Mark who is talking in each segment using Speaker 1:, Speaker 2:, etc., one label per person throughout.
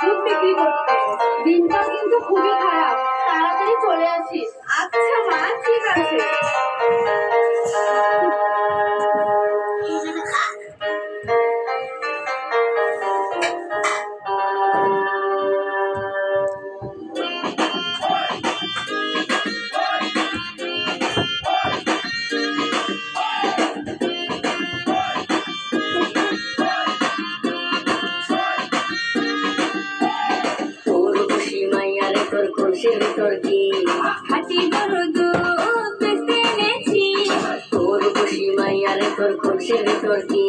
Speaker 1: দুধ বিক্রি করতে। দিনটা কিন্তু খুবই খারাপ, তাড়াতাড়ি চলে আসিস। আচ্ছা মা, ঠিক আছে।
Speaker 2: ভিতর কি হাতি গরু দুধ বেচতে এনেছি। তোর খুশি মাইয়ারে তোর খুশির ভিতর কি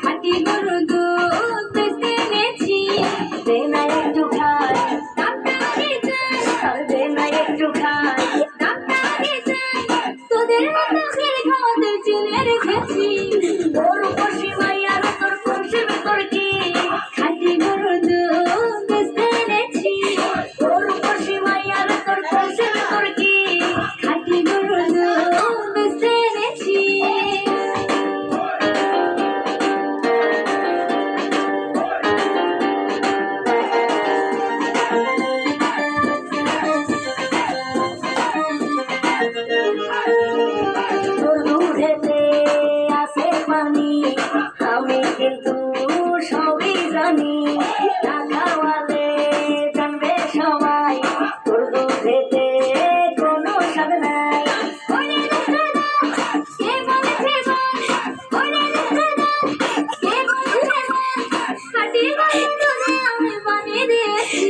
Speaker 2: হাতি গরু দুধ বেচতে এনেছি। দে না একটু খাই, দামটা আগে চাই, আর দে না একটু খাই, দামটা আগে চাই। তোদের মতো ফের খাওয়াতে চিনে রেখেছি। তোর খুশি মাইয়ারে তোর খুশির ভিতর কি হাতি গরু দুধ বেচতে এনেছি। তোর খুশি মাইয়ারে তোর খুশির ভিতর কি হাতি গরু দুধ বেচতে এনেছি। তোর দুধেতে আছে পানি, আমি কিন্তু সবই জানি। না খাওয়ালে জানবে সবাই, তোর দুধেতে কোনো স্বাদ নাই। ওরে রুদ্রদা, কে বলেছে বল? ওরে রুদ্রদা, কে বলেছে বল? হাতি গরুর দুধে আমি বানিয়ে দিয়েছি।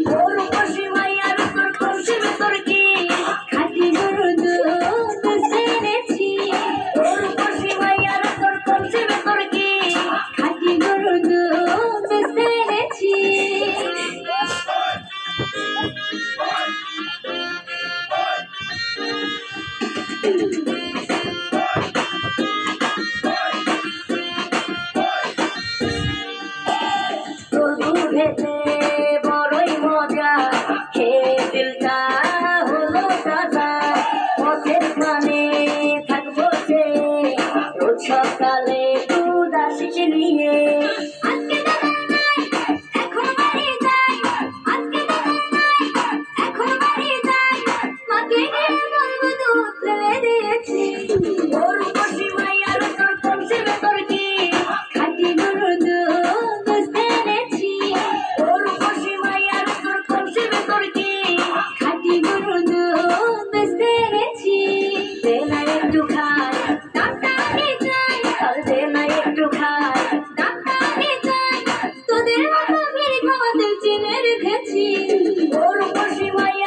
Speaker 2: তোর খুশি মাইয়ার তোর খুশির ভিতর কি হাতি গরুর দুধ বেচতে এনেছি। তোর খুশি মাইয়ার তোর খুশির ভিতর কি হাতি গরুর দুধ বেচতে এনেছি। তোর দুধেতে বড়ই মজা, খেয়ে দিলটা হলো তাজা। পথের পানে থাকবো সে, রোজ সকালে দুধ আসিস নিয়ে। আজকে দাদা নাই, এখন বাড়ি যাই। আজকে দাদা নাই, এখন বাড়ি যাই। মাকে গিয়ে বলবো দুধ ফেলে দিয়েছি। তোর খুশি মাইয়ার তোর খুশির ভিতর কি হাতি গরুর দুধ বেচতে এনেছি। তোর খুশি মাইয়ার তোর খুশির ভিতর কি হাতি গরুর দুধ বেচতে এনেছি। দে না একটু খাই, দামটা আগে চাই, আর দে না একটু খাই, দামটা আগে চাই। তোদের মতো ফিরে খাওয়াতে চিনে রেখেছি।